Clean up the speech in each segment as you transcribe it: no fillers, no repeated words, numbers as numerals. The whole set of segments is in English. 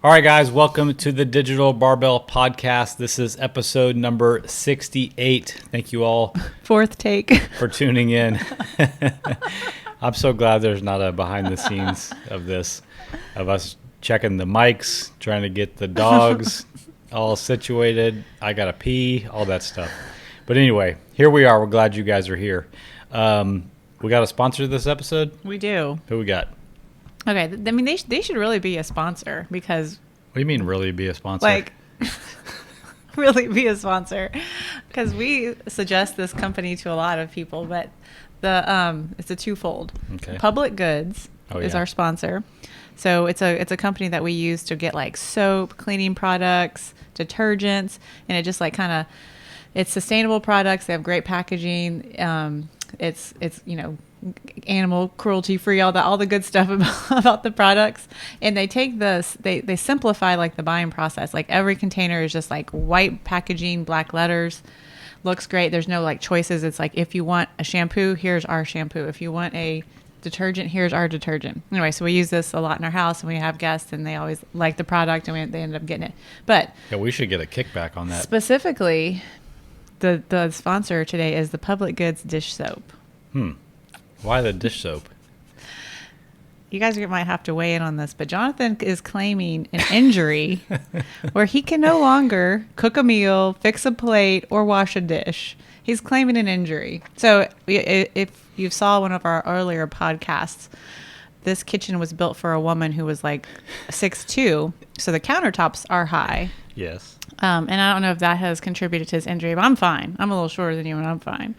All right, guys, welcome to the Digital Barbell Podcast. This is episode number 68. Thank you all Fourth take. for tuning in. I'm so glad there's not a behind the scenes of this, of us checking the mics, trying to get the dogs all situated. I got to pee, all that stuff. But anyway, here we are. We're glad you guys are here. We got a sponsor this episode? We do. Who we got? Okay, I mean, they should really be a sponsor because... What do you mean really be a sponsor? Like, really be a sponsor. Because we suggest this company to a lot of people, but it's a twofold. Okay. Public Goods is our sponsor. So it's a company that we use to get like soap, cleaning products, detergents, and it just like kind of, it's sustainable products. They have great packaging. It's animal cruelty free, all the good stuff about the products. And they take this, they simplify like the buying process. Like every container is just like white packaging, black letters, looks great. There's no like choices. It's like, if you want a shampoo, here's our shampoo. If you want a detergent, here's our detergent. Anyway, so we use this a lot in our house, and we have guests, and they always like the product, and they end up getting it. But yeah, we should get a kickback on that. Specifically, the sponsor today is the Public Goods dish soap. Why the dish soap? You guys might have to weigh in on this, but Jonathan is claiming an injury where he can no longer cook a meal, fix a plate, or wash a dish. He's claiming an injury. So if you saw one of our earlier podcasts, this kitchen was built for a woman who was like 6'2", so the countertops are high. Yes. And I don't know if that has contributed to his injury, but I'm fine. I'm a little shorter than you, and I'm fine.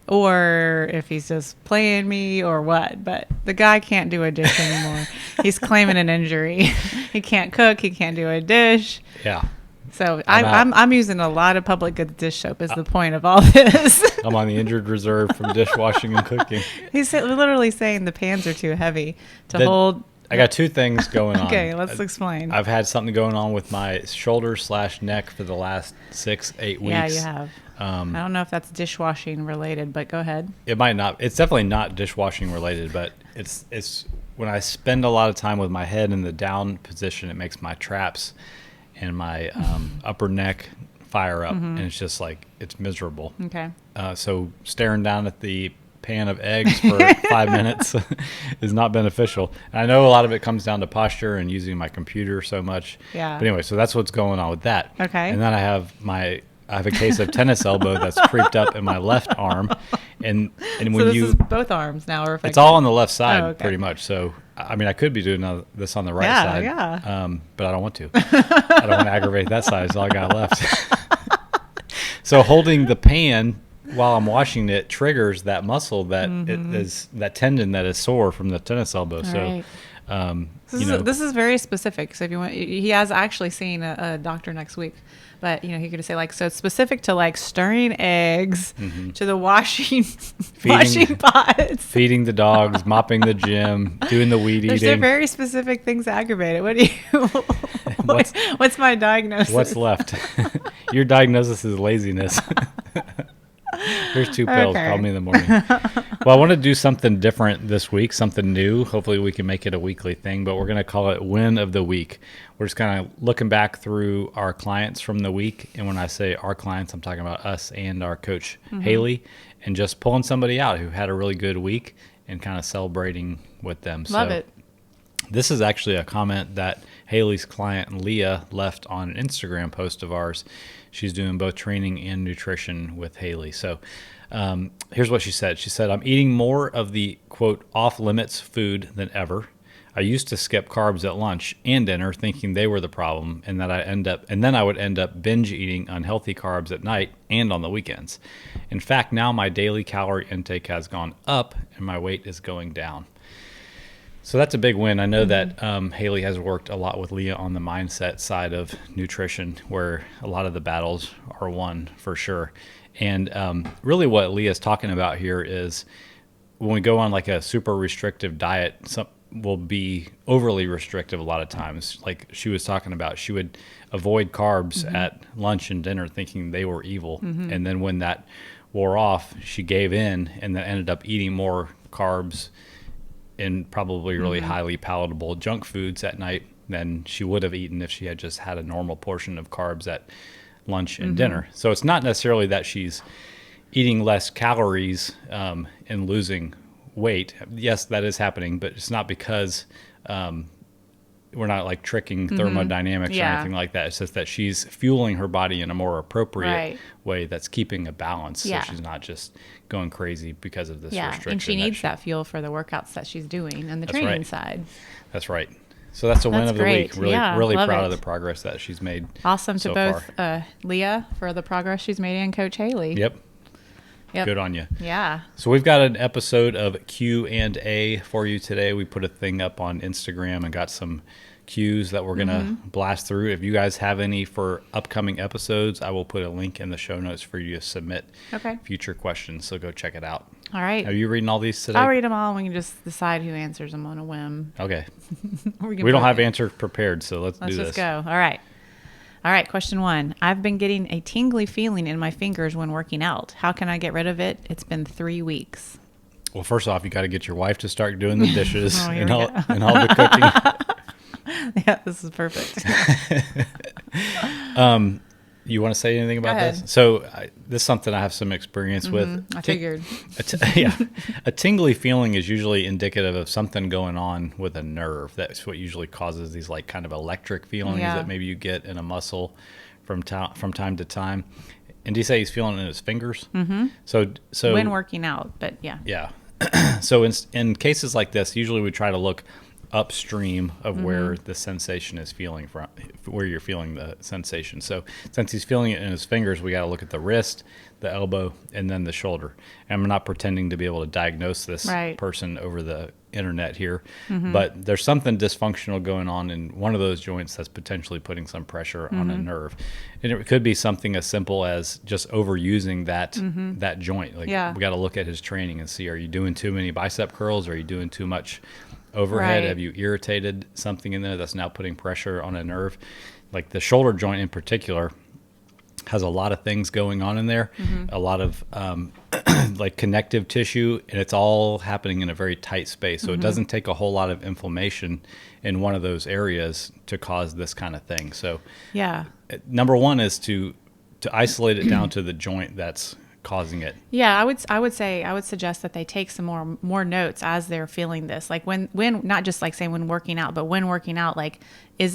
Or if he's just playing me or what. But the guy can't do a dish anymore. He's claiming an injury. He can't cook. He can't do a dish. Yeah. So I'm using a lot of Public Goods dish soap is the point of all this. I'm on the injured reserve from dishwashing and cooking. He's literally saying the pans are too heavy to hold. I got two things going on. Okay, let's explain. I've had something going on with my shoulder/neck for the last 6-8 weeks. Yeah, you have. I don't know if that's dishwashing related, but go ahead. It might not. It's definitely not dishwashing related, but it's when I spend a lot of time with my head in the down position, it makes my traps and my upper neck fire up, and it's just like, it's miserable. Okay. So staring down at the pan of eggs for 5 minutes is not beneficial. And I know a lot of it comes down to posture and using my computer so much. Yeah. But anyway, so that's what's going on with that. Okay. And then I have a case of tennis elbow that's creeped up in my left arm, and when so this is both arms now are affected. It's all on the left side, okay. pretty much. So I mean, I could be doing this on the right side, but I don't want to. I don't want to aggravate that side. It's all I got left. So holding the pan while I'm washing it triggers that muscle that is that tendon that is sore from the tennis elbow. All so right. This is very specific. So if you want, he has actually seen a doctor next week, but he could say like, so it's specific to like stirring eggs, to the washing pots, feeding the dogs, mopping the gym, doing the weed eating. There's very specific things that aggravate it. What do you? What's my diagnosis? What's left? Your diagnosis is laziness. Here's 2 pills. Okay. Call me in the morning. Well, I want to do something different this week, something new. Hopefully we can make it a weekly thing, but we're going to call it Win of the Week. We're just kind of looking back through our clients from the week. And when I say our clients, I'm talking about us and our coach, Haley, and just pulling somebody out who had a really good week and kind of celebrating with them. Love it. This is actually a comment that Haley's client, Leah, left on an Instagram post of ours. She's doing both training and nutrition with Haley. So here's what she said. She said, I'm eating more of the, quote, off-limits food than ever. I used to skip carbs at lunch and dinner thinking they were the problem, and that I would end up binge eating unhealthy carbs at night and on the weekends. In fact, now my daily calorie intake has gone up and my weight is going down. So that's a big win. I know that Haley has worked a lot with Leah on the mindset side of nutrition, where a lot of the battles are won for sure. And really what Leah's talking about here is when we go on like a super restrictive diet, some will be overly restrictive a lot of times. Like she was talking about, she would avoid carbs at lunch and dinner thinking they were evil. And then when that wore off, she gave in and then ended up eating more carbs and probably really highly palatable junk foods at night than she would have eaten if she had just had a normal portion of carbs at lunch and dinner. So it's not necessarily that she's eating less calories and losing weight. Yes, that is happening, but it's not because we're not like tricking thermodynamics or anything like that. It's just that she's fueling her body in a more appropriate way that's keeping a balance. So she's not just going crazy because of this restriction. And she needs that fuel for the workouts that she's doing and the training side. That's right. So that's a win of the week. Really proud of it. the progress that she's made. Awesome so to both Leah for the progress she's made and Coach Haley. Yep. Good on you. Yeah. So we've got an episode of Q&A for you today. We put a thing up on Instagram and got some Q's that we're going to blast through. If you guys have any for upcoming episodes, I will put a link in the show notes for you to submit future questions. So go check it out. All right. Are you reading all these today? I'll read them all and we can just decide who answers them on a whim. Okay. We don't have answers prepared, so let's do this. Let's just go. All right. All right, question 1. I've been getting a tingly feeling in my fingers when working out. How can I get rid of it? It's been 3 weeks. Well, first off, you got to get your wife to start doing the dishes and all the cooking. Yeah, this is perfect. You want to say anything about this? So this is something I have some experience with. I figured. A tingly feeling is usually indicative of something going on with a nerve. That's what usually causes these like kind of electric feelings that maybe you get in a muscle from time to time. And do you say he's feeling it in his fingers? Mm-hmm. So when working out, but yeah. Yeah. So in cases like this, usually we try to look upstream of where the sensation is feeling from, where you're feeling the sensation. So since he's feeling it in his fingers, we got to look at the wrist, the elbow, and then the shoulder. And I'm not pretending to be able to diagnose this person over the internet here, but there's something dysfunctional going on in one of those joints that's potentially putting some pressure on a nerve. And it could be something as simple as just overusing that joint. Like we got to look at his training and see, are you doing too many bicep curls? Are you doing too much overhead? Have you irritated something in there that's now putting pressure on a nerve? Like the shoulder joint in particular has a lot of things going on in there, a lot of like connective tissue, and it's all happening in a very tight space. So it doesn't take a whole lot of inflammation in one of those areas to cause this kind of thing. So number one is to isolate it down to the joint that's causing it. Yeah, I would suggest that they take some more notes as they're feeling this. Like when not just like saying when working out, but when working out, like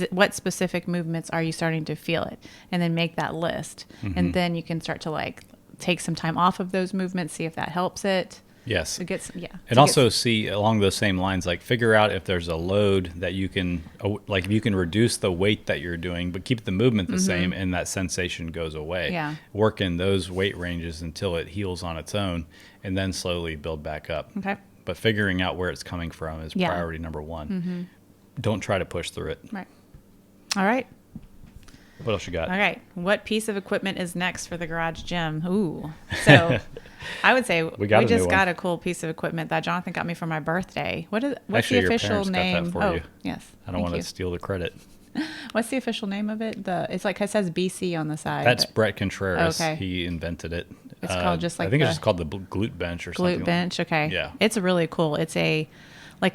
what specific movements are you starting to feel it? And then make that list. And then you can start to like take some time off of those movements, see if that helps it. Yes. And also see along those same lines, like figure out if there's a load that you can, like if you can reduce the weight that you're doing, but keep the movement the same and that sensation goes away. Yeah. Work in those weight ranges until it heals on its own and then slowly build back up. Okay. But figuring out where it's coming from is priority number one. Don't try to push through it. Right. All right. What else you got? All right. What piece of equipment is next for the garage gym? Ooh. So I would say we just got a cool piece of equipment that Jonathan got me for my birthday. What's Actually, the official name? Got that for you. Yes. I don't want to steal the credit. What's the official name of it? It's like it says BC on the side. That's Brett Contreras. Okay. He invented it. It's called just like I think it's just called the glute bench or something. Glute bench. Okay. Yeah. It's really cool. It's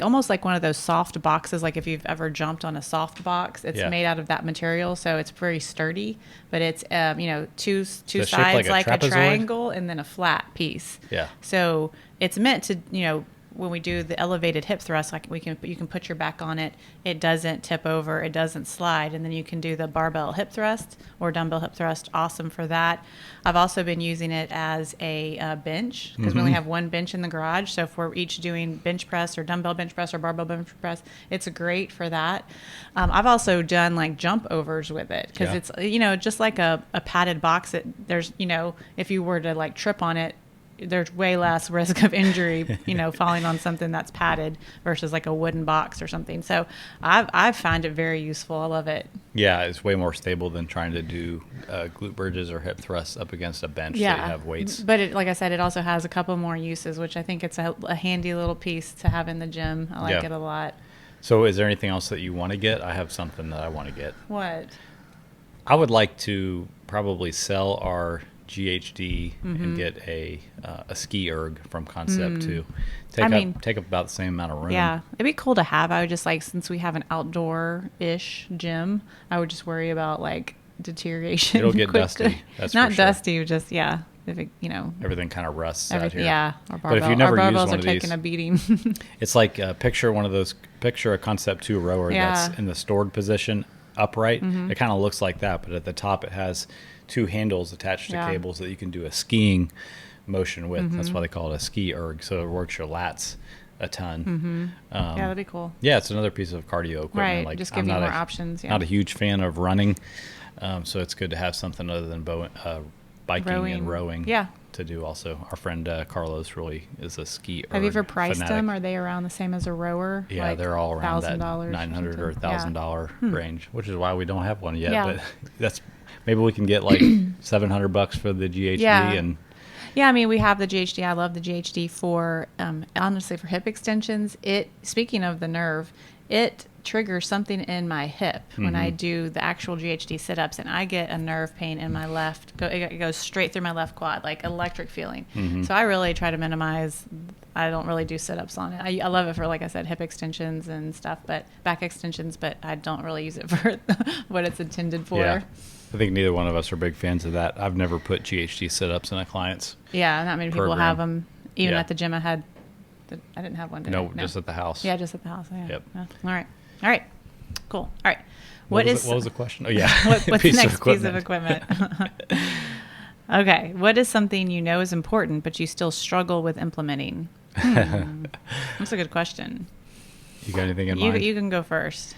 almost like one of those soft boxes, like if you've ever jumped on a soft box. It's made out of that material, so it's very sturdy. But it's two sides like a triangle and then a flat piece. Yeah. So it's meant to when we do the elevated hip thrust, like you can put your back on it. It doesn't tip over. It doesn't slide, and then you can do the barbell hip thrust or dumbbell hip thrust. Awesome for that. I've also been using it as a bench because we only have one bench in the garage. So if we're each doing bench press or dumbbell bench press or barbell bench press, it's great for that. I've also done like jump overs with it because it's just like a padded box. There's if you were to like trip on it, there's way less risk of injury, falling on something that's padded versus like a wooden box or something. So I find it very useful. I love it. Yeah, it's way more stable than trying to do glute bridges or hip thrusts up against a bench that you have weights. But like I said, it also has a couple more uses, which I think it's a handy little piece to have in the gym. I like it a lot. So is there anything else that you want to get? I have something that I want to get. What? I would like to probably sell our GHD and get a ski erg from Concept to take up about the same amount of room. Yeah, it'd be cool to have. I would just like, since we have an outdoor-ish gym, I would just worry about like deterioration. It'll get dusty. That's not for sure. Dusty, just if it, everything kind of rusts out here. Yeah, but if you never our use barbells one are of taking these, a beating. it's like picture a Concept 2 rower that's in the stored position upright. It kind of looks like that, but at the top it has 2 handles attached to cables that you can do a skiing motion with. That's why they call it a ski erg. So it works your lats a ton. Yeah, that'd be cool. Yeah, it's another piece of cardio equipment. Right, Like, just give you more options. Yeah. Not a huge fan of running, so it's good to have something other than biking and rowing. Yeah. To do also. Our friend Carlos really is a ski erg Have you ever priced fanatic. them? Are they around the same as a rower? Yeah, like they're all around that $1,000 $900 or $1,000 range, which is why we don't have one yet. Yeah. But that's maybe we can get like $700 for the GHD. And yeah, I mean, we have the GHD. I love the GHD for honestly for hip extensions. Speaking of the nerve, it triggers something in my hip when I do the actual GHD sit-ups, and I get a nerve pain in my left. It goes straight through my left quad, like electric feeling. So I really try to minimize. I don't really do sit-ups on it. I love it for, like I said, hip extensions and stuff, but back extensions, but I don't really use it for what it's intended for. Yeah. I think neither one of us are big fans of that. I've never put GHD sit-ups in a client's Yeah, not many people have them. Even Yeah. at the gym I didn't have one today. No, just at the house. Yeah, just at the house. Yeah. Yep. Yeah. All right. Cool. All right. What was the question? Oh, yeah. What's the next piece of equipment? Okay. What is something you know is important, but you still struggle with implementing? That's a good question. You got anything in mind? You can go first.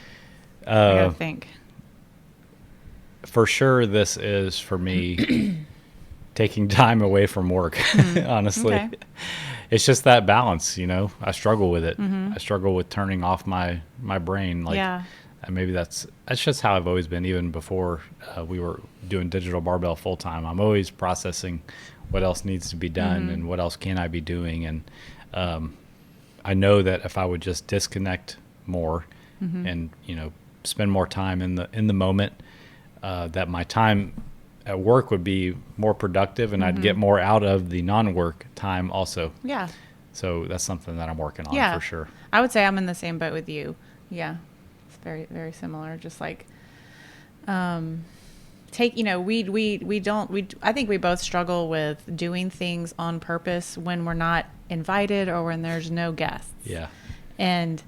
I gotta think. For sure, this is, for me, taking time away from work, honestly. Okay. It's just that balance, I struggle with it. I struggle with turning off my brain. And maybe that's just how I've always been, even before we were doing digital barbell full time. I'm always processing what else needs to be done and what else can I be doing. And I know that if I would just disconnect more and spend more time in the moment, that my time at work would be more productive, and I'd get more out of the non-work time also. Yeah. So that's something that I'm working on for sure. I would say I'm in the same boat with you. Yeah. It's very, very similar. Just like, I think we both struggle with doing things on purpose when we're not invited or when there's no guests. Yeah. And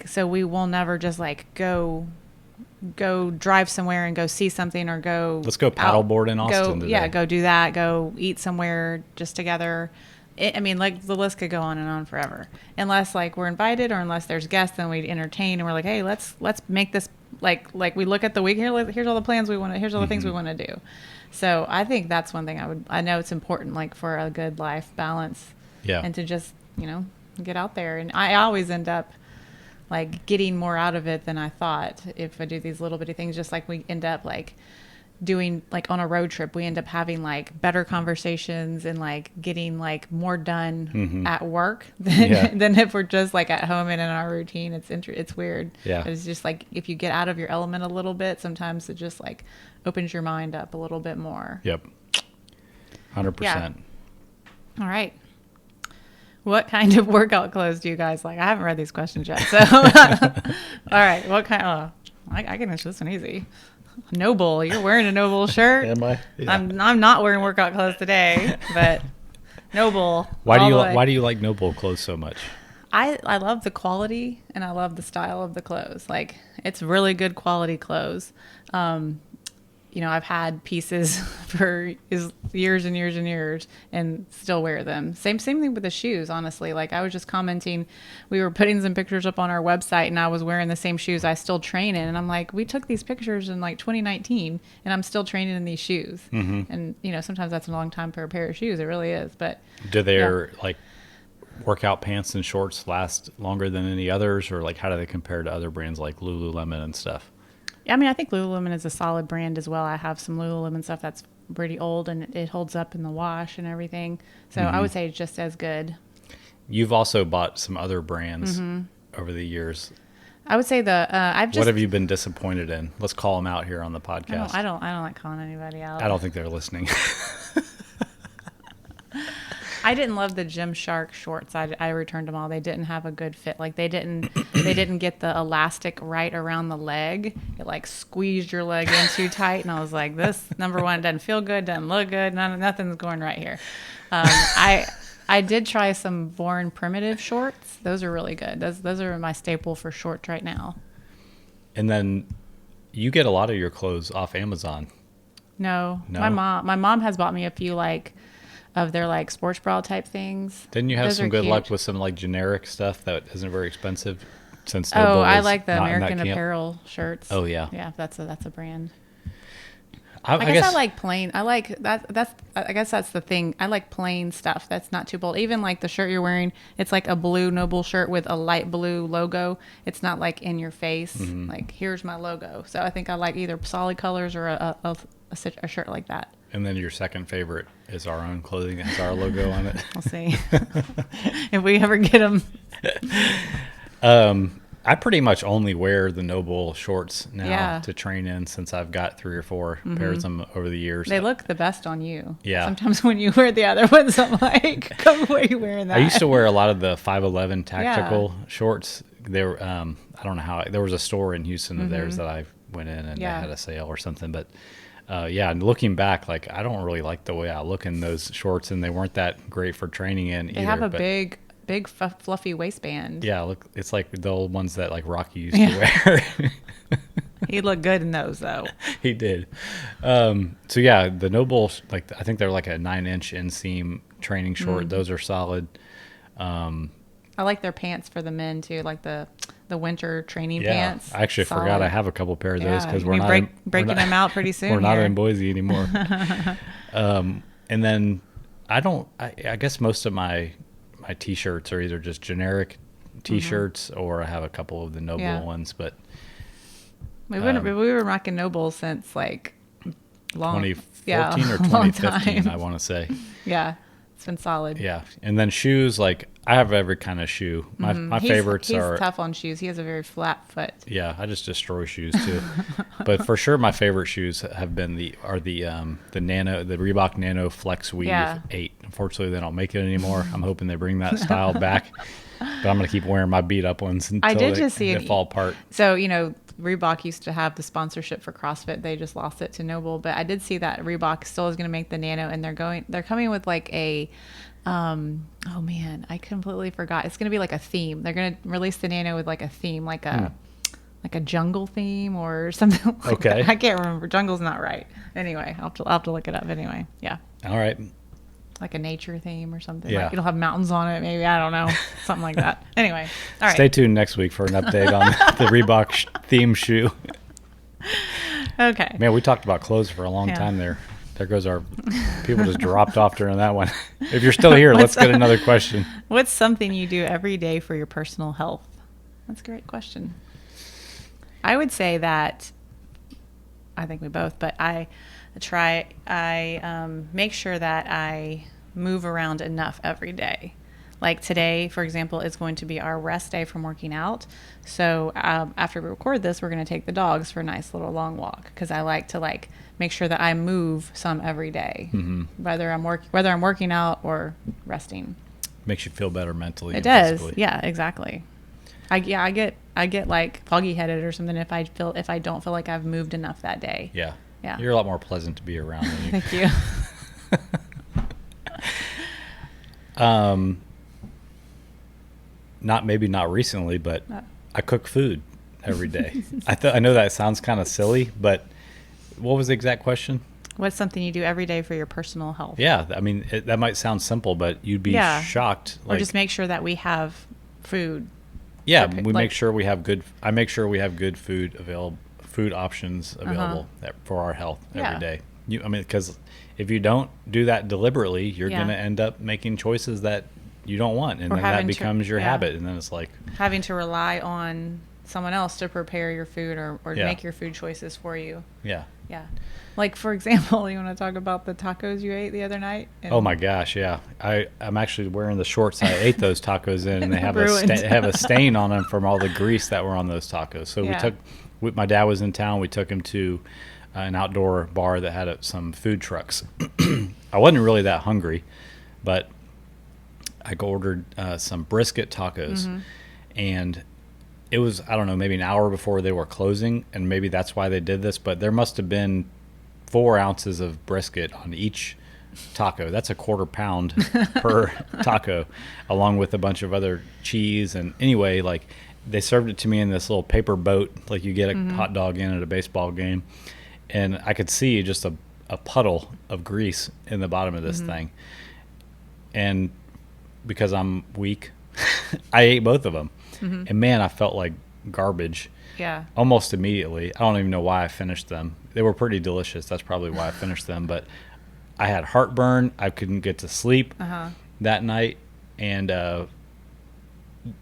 so we will never just go drive somewhere and go see something, or let's go paddleboard in Austin today. Go do that, go eat somewhere just together. The list could go on and on forever, unless we're invited or unless there's guests, then we entertain and we're like, hey, let's make this like we look at the week here, here's all the plans we want to, here's all the things we want to do. So I think that's one thing I know it's important, for a good life balance, and to just get out there. And I always end up getting more out of it than I thought if I do these little bitty things. Just we end up doing on a road trip, we end up having better conversations and getting more done at work than if we're just at home and in our routine. It's weird. Yeah. It's just if you get out of your element a little bit, sometimes it just opens your mind up a little bit more. Yep. 100%. Yeah. All right. What kind of workout clothes do you guys like? I haven't read these questions yet. So, all right. What kind? I can answer this one easy. Noble. You're wearing a Noble shirt. Am I? Yeah. I'm not wearing workout clothes today, but Noble. Why do you like Noble clothes so much? I love the quality and I love the style of the clothes. It's really good quality clothes. I've had pieces for years and years and years and still wear them. Same thing with the shoes, honestly. I was just commenting, we were putting some pictures up on our website and I was wearing the same shoes I still train in. And I'm like, we took these pictures in 2019 and I'm still training in these shoes. And, sometimes that's a long time for a pair of shoes. It really is. But do their workout pants and shorts last longer than any others, or how do they compare to other brands like Lululemon and stuff? I mean, I think Lululemon is a solid brand as well. I have some Lululemon stuff that's pretty old and it holds up in the wash and everything. So I would say it's just as good. You've also bought some other brands over the years. I would say what have you been disappointed in? Let's call them out here on the podcast. I don't like calling anybody out. I don't think they're listening. I didn't love the Gymshark shorts. I returned them all. They didn't have a good fit. Like they didn't get the elastic right around the leg. It like squeezed your leg in too tight, and I was like, this, number one, doesn't feel good, doesn't look good, nothing's going right here. I did try some Born Primitive shorts. Those are really good. Those are my staple for shorts right now. And then you get a lot of your clothes off Amazon. No. My mom has bought me a few like of their like sports bra type things. Didn't you have Those some are good cute. luck with some like generic stuff that isn't very expensive? Since Noble I is like the not in that American camp? Apparel shirts. Oh yeah. Yeah, that's a brand. I guess I like plain. I like that. I guess that's the thing. I like plain stuff. That's not too bold. Even like the shirt you're wearing, it's like a blue Noble shirt with a light blue logo. It's not like in your face. Mm-hmm. Like here's my logo. So I think I like either solid colors or a shirt like that. And then your second favorite is our own clothing that has our logo on it. We'll see if we ever get them. I pretty much only wear the Noble shorts now Yeah. to train in, since I've got 3 or 4 pairs of them over the years. They look the best on you. Yeah. Sometimes when you wear the other ones, I'm like, come where you wearing that? I used to wear a lot of the 511 tactical shorts. They were, I don't know how, there was a store in Houston of theirs that I went in and they had a sale or something. But and looking back, like I don't really like the way I look in those shorts, and they weren't that great for training in either. They have a big fluffy waistband. Yeah, look, it's like the old ones that like Rocky used to wear. He looked good in those though. He did. So yeah, the Noble, like I think they're like a 9-inch inseam training short. Those are solid. I like their pants for the men too, like the winter training Yeah, pants. I actually forgot I have a couple pairs of those because we're not breaking them out pretty soon. We're not here. in Boise anymore. And then I guess most of my T-shirts are either just generic T-shirts or I have a couple of the Noble ones. But we were rocking Noble since like long 2014 or long 2015, time. I want to say. Yeah, it's been solid. Yeah, and then shoes, like I have every kind of shoe. My favorites are. He's tough on shoes. He has a very flat foot. Yeah, I just destroy shoes too. But for sure, my favorite shoes have been the Reebok Nano Flex Weave 8. Unfortunately, they don't make it anymore. I'm hoping they bring that style back. But I'm gonna keep wearing my beat up ones until they fall apart. So Reebok used to have the sponsorship for CrossFit. They just lost it to Noble, but I did see that Reebok still is going to make the Nano, and they're coming with like a oh man, I completely forgot. It's going to be like a theme. They're going to release the Nano with like a theme, like a jungle theme or something like that. I can't remember. Jungle's not right. Anyway, I'll have to look it up anyway. Yeah. All right. Like a nature theme or something. Yeah. Like it'll have mountains on it, maybe. I don't know. Something like that. Anyway. All right. Stay tuned next week for an update on the Reebok theme shoe. Okay. Man, we talked about clothes for a long time there. There goes our people just dropped off during that one. If you're still here, let's get another question. What's something you do every day for your personal health? That's a great question. I would say that I think we both, but I make sure that I move around enough every day. Like today, for example, is going to be our rest day from working out. So after we record this, we're going to take the dogs for a nice little long walk because I like to make sure that I move some every day, whether I'm working out or resting. Makes you feel better mentally. It does. Physically. Yeah, exactly. I get like foggy headed or something if I don't feel like I've moved not that day. Yeah. Yeah. You're a lot more pleasant to be around than you. Thank you. Not recently, but I cook food every day. I know that sounds kind of silly, but what was the exact question? What's something you do every day for your personal health? Yeah, I mean that might sound simple, but you'd be shocked. Or just make sure that we have food. Yeah, make sure we have good. I make sure we have good food options available for our health every day. Because if you don't do that deliberately, you're going to end up making choices that you don't want, and then that becomes your habit, and then it's like having to rely on someone else to prepare your food or make your food choices for you. Yeah. Yeah. Like, for example, you want to talk about the tacos you ate the other night? Oh my gosh, yeah. I'm actually wearing the shorts I ate those tacos in, and they have a stain on them from all the grease that were on those tacos. So my dad was in town. We took him to an outdoor bar that had some food trucks. I wasn't really that hungry, but I ordered some brisket tacos, and it was, I don't know, maybe an hour before they were closing, and maybe that's why they did this, but there must have been 4 ounces of brisket on each taco. That's a quarter pound per taco, along with a bunch of other cheese. And anyway, like, they served it to me in this little paper boat, like you get a hot dog in at a baseball game. And I could see just a puddle of grease in the bottom of this thing. And because I'm weak, I ate both of them. And man, I felt like garbage. Yeah. Almost immediately. I don't even know why I finished them. They were pretty delicious. That's probably why I finished them. But I had heartburn. I couldn't get to sleep that night. And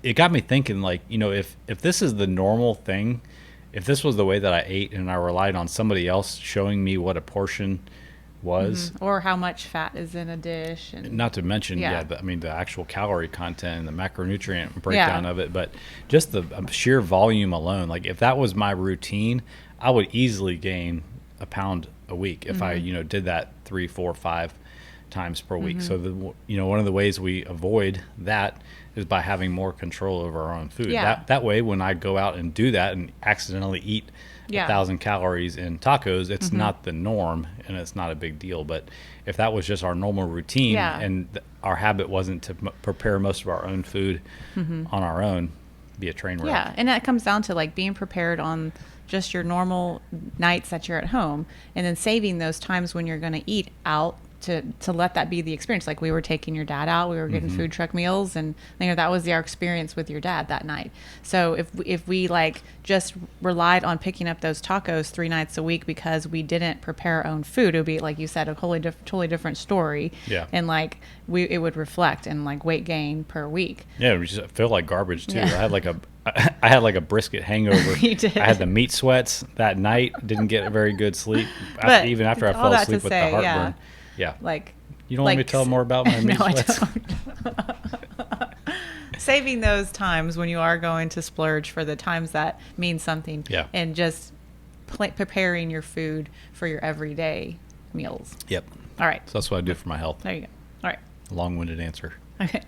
it got me thinking, like, you know, if this is the normal thing, if this was the way that I ate and I relied on somebody else showing me what a portion was. Or how much fat is in a dish. And not to mention, the actual calorie content and the macronutrient breakdown of it. But just the sheer volume alone, like if that was my routine, I would easily gain a pound a week if I, did that 3, 4, 5 times per week. So, one of the ways we avoid that is by having more control over our own food. That way, when I go out and do that and accidentally eat 1,000 calories in tacos, it's not the norm and it's not a big deal. But if that was just our normal routine and our habit wasn't to prepare most of our own food on our own, be a train wreck. Yeah, and that comes down to like being prepared on just your normal nights that you're at home, and then saving those times when you're going to eat out to let that be the experience. Like we were taking your dad out, we were getting food truck meals, and that was our experience with your dad that night. So if we like just relied on picking up those tacos 3 nights a week because we didn't prepare our own food, it would be, like you said, a totally different story. Yeah. And like it would reflect in like weight gain per week. Yeah, it just felt like garbage too. Yeah. I had like a brisket hangover. You did. I had the meat sweats that night. Didn't get a very good sleep. Even after I fell asleep with the heartburn. Yeah. Like, you don't want me to tell more about my meat sweats? I don't. Saving those times when you are going to splurge for the times that mean something. Yeah. And just preparing your food for your everyday meals. Yep. All right. So that's what I do for my health. There you go. All right. Long-winded answer. Okay.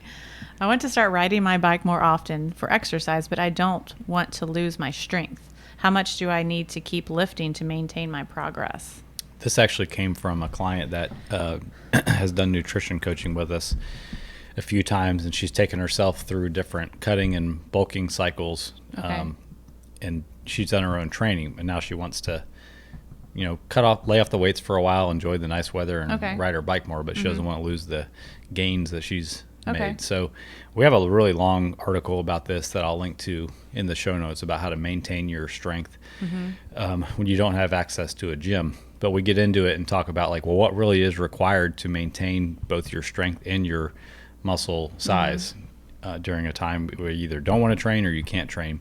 I want to start riding my bike more often for exercise, but I don't want to lose my strength. How much do I need to keep lifting to maintain my progress? This actually came from a client that has done nutrition coaching with us a few times, and she's taken herself through different cutting and bulking cycles. Okay. And she's done her own training, and now she wants to, lay off the weights for a while, enjoy the nice weather, and ride her bike more, but she doesn't want to lose the gains that she's made. So we have a really long article about this that I'll link to in the show notes about how to maintain your strength when you don't have access to a gym. But we get into it and talk about like, well, what really is required to maintain both your strength and your muscle size during a time where you either don't want to train or you can't train.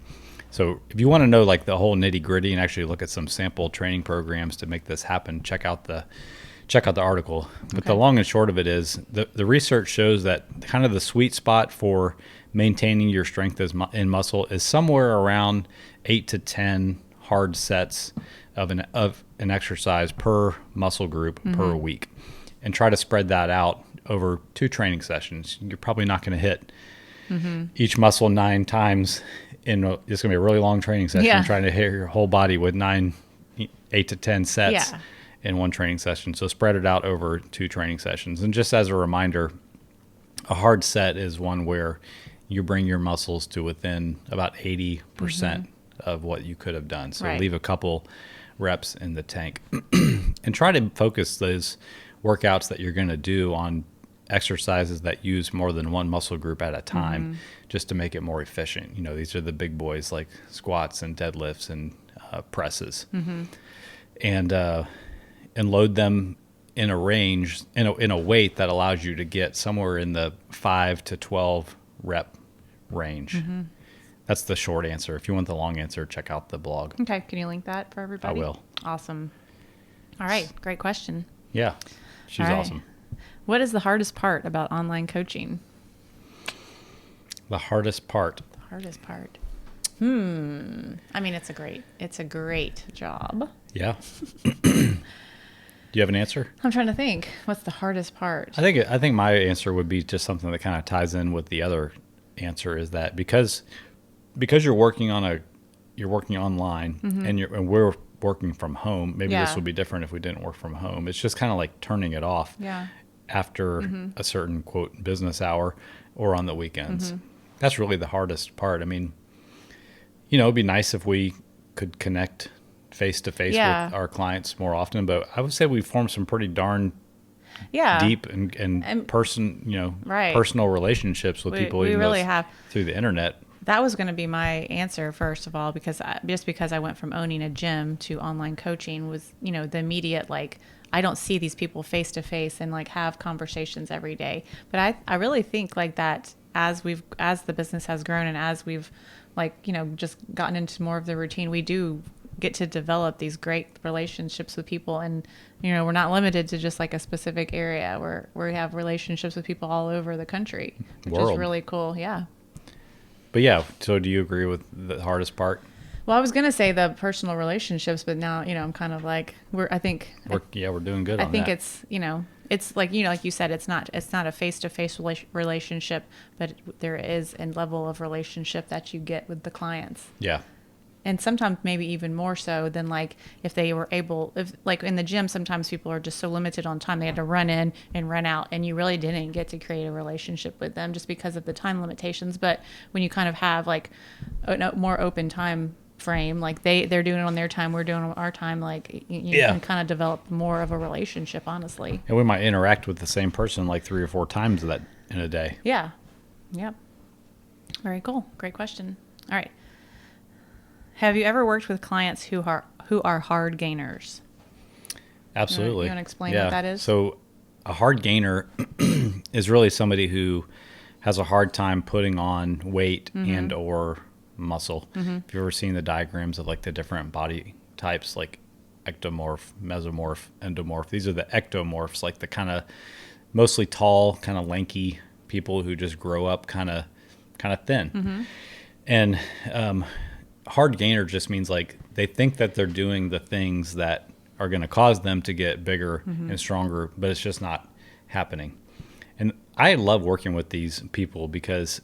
So if you want to know like the whole nitty gritty and actually look at some sample training programs to make this happen, check out the article. But the long and short of it is the research shows that kind of the sweet spot for maintaining your strength in muscle is somewhere around 8 to 10 hard sets of an exercise per muscle group per week, and try to spread that out over 2 training sessions. You're probably not going to hit each muscle 9 times it's going to be a really long training session trying to hit your whole body with 8 to 10 sets in one training session. So spread it out over 2 training sessions. And just as a reminder, a hard set is one where you bring your muscles to within about 80% of what you could have done. So leave a couple reps in the tank and try to focus those workouts that you're going to do on exercises that use more than one muscle group at a time, just to make it more efficient. These are the big boys like squats and deadlifts and presses, and load them in a range, in a weight that allows you to get somewhere in the 5 to 12 rep range. That's the short answer. If you want the long answer, check out the blog. Okay. Can you link that for everybody? I will. Awesome. All right. Great question. Yeah. She's awesome. What is the hardest part about online coaching? The hardest part. I mean, it's a great job. Yeah. Do you have an answer? I'm trying to think. What's the hardest part? I think my answer would be just something that kind of ties in with the other answer, is that because you're working online, and we're working from home. Maybe this would be different if we didn't work from home. It's just kind of like turning it off after a certain quote business hour or on the weekends. That's really the hardest part. I mean, it'd be nice if we could connect face to face with our clients more often, but I would say we formed some pretty darn deep and personal relationships with people. We really have through the internet. That was going to be my answer first of all, because I went from owning a gym to online coaching was, the immediate, like, I don't see these people face to face and like have conversations every day. But I really think like that as the business has grown and as we've just gotten into more of the routine, we do get to develop these great relationships with people. And, we're not limited to just like a specific area where we have relationships with people all over the country, which is really cool. Yeah. But yeah, so do you agree with the hardest part? Well, I was going to say the personal relationships, but now, I'm kind of like, we're doing good on that. I think it's, it's like, like you said, it's not a face-to-face relationship, but there is a level of relationship that you get with the clients. Yeah. And sometimes maybe even more so than like if they were able, if like in the gym, sometimes people are just so limited on time. They had to run in and run out, and you really didn't get to create a relationship with them just because of the time limitations. But when you kind of have like a more open time frame, like they're doing it on their time, we're doing it on our time, like you can kind of develop more of a relationship, honestly. And we might interact with the same person like 3 or 4 times in a day. Yeah. Yep. Very cool. Great question. All right. Have you ever worked with clients who are hard gainers? Absolutely. You want to explain what that is? So a hard gainer is really somebody who has a hard time putting on weight and or muscle. If you've ever seen the diagrams of like the different body types, like ectomorph, mesomorph, endomorph. These are the ectomorphs, like the kind of mostly tall, kind of lanky people who just grow up kind of thin. And hard gainer just means like they think that they're doing the things that are going to cause them to get bigger and stronger, but it's just not happening. And I love working with these people because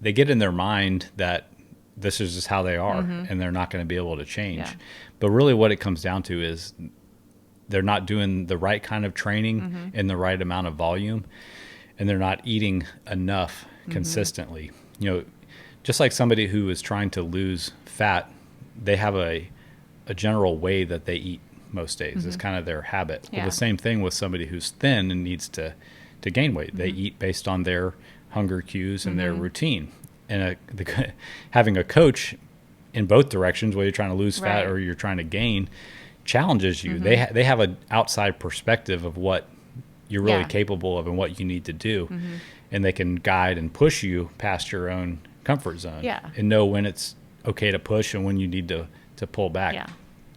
they get in their mind that this is just how they are and they're not going to be able to change. Yeah. But really what it comes down to is they're not doing the right kind of training in the right amount of volume, and they're not eating enough consistently. Just like somebody who is trying to lose fat, they have a general way that they eat most days. It's kind of their habit. Yeah. Well, the same thing with somebody who's thin and needs to gain weight. They eat based on their hunger cues and their routine. And having a coach in both directions, whether you're trying to lose fat or you're trying to gain, challenges you. They have an outside perspective of what you're really capable of and what you need to do. And they can guide and push you past your own comfort zone and know when it's okay to push and when you need to pull back. Yeah.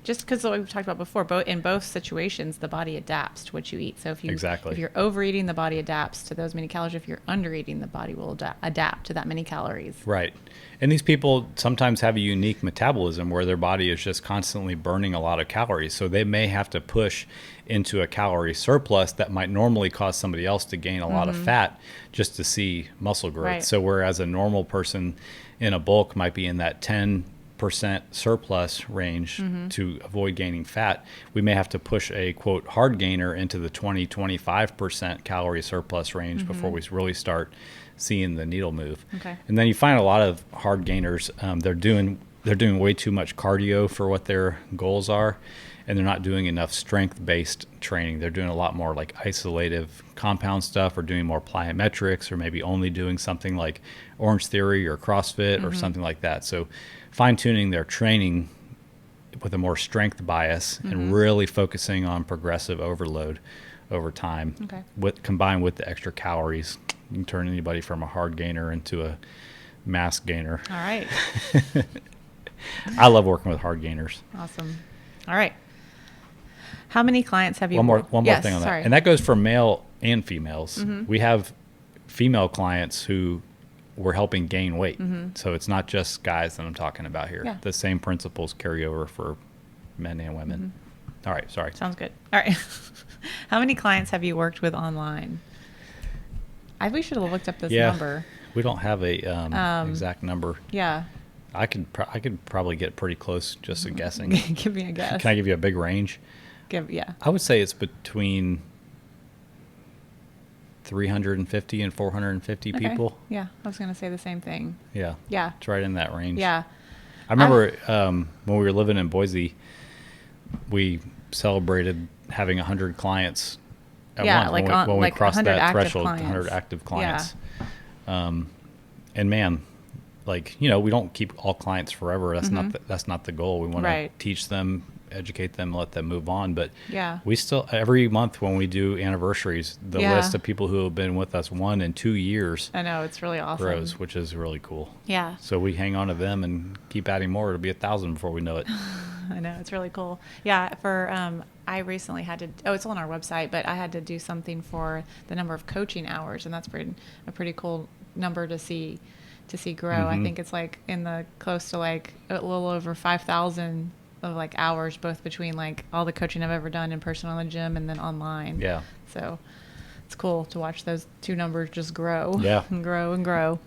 Just because like we've talked about before, in both situations, the body adapts to what you eat. So if you're overeating, the body adapts to those many calories. If you're undereating, the body will adapt to that many calories. Right. And these people sometimes have a unique metabolism where their body is just constantly burning a lot of calories. So they may have to push into a calorie surplus that might normally cause somebody else to gain a lot of fat just to see muscle growth. Right. So whereas a normal person in a bulk might be in that 10% surplus range to avoid gaining fat, we may have to push a quote hard gainer into the 20-25% calorie surplus range before we really start seeing the needle move. Okay. And then you find a lot of hard gainers, they're doing way too much cardio for what their goals are, and they're not doing enough strength-based training. They're doing a lot more like isolative compound stuff, or doing more plyometrics, or maybe only doing something like Orange Theory or CrossFit or something like that. So fine-tuning their training with a more strength bias and really focusing on progressive overload over time, combined with the extra calories. You can turn anybody from a hard gainer into a mass gainer. All right. I love working with hard gainers. Awesome. All right. How many clients have you? One more thing on that. And that goes for male and females. We have female clients who we're helping gain weight. So it's not just guys that I'm talking about here. Yeah. The same principles carry over for men and women. All right. Sorry. Sounds good. All right. How many clients have you worked with online? We should have looked up this number. We don't have a exact number. Yeah. I could probably get pretty close just a guessing. Give me a guess. Can I give you a big range? Yeah. I would say it's between 350 and 450 people. Yeah, I was going to say the same thing. Yeah. Yeah. It's right in that range. Yeah. I remember when we were living in Boise, we celebrated having 100 clients at once when we crossed that threshold, 100 active clients. Yeah. And man, like, we don't keep all clients forever. That's not the goal. We want to teach them, educate them, let them move on. But we still, every month when we do anniversaries, the list of people who have been with us 1 and 2 years, I know, it's really awesome, grows, which is really cool. Yeah. So we hang on to them and keep adding more. It'll be 1,000 before we know it. I know, it's really cool. Yeah. I recently had to, it's on our website, but I had to do something for the number of coaching hours, and that's a pretty cool number to see grow. Mm-hmm. I think it's like in the close to like a little over 5,000 of like hours, both between like all the coaching I've ever done in person in the gym and then online. Yeah. So it's cool to watch those two numbers just grow. Yeah. And grow and grow.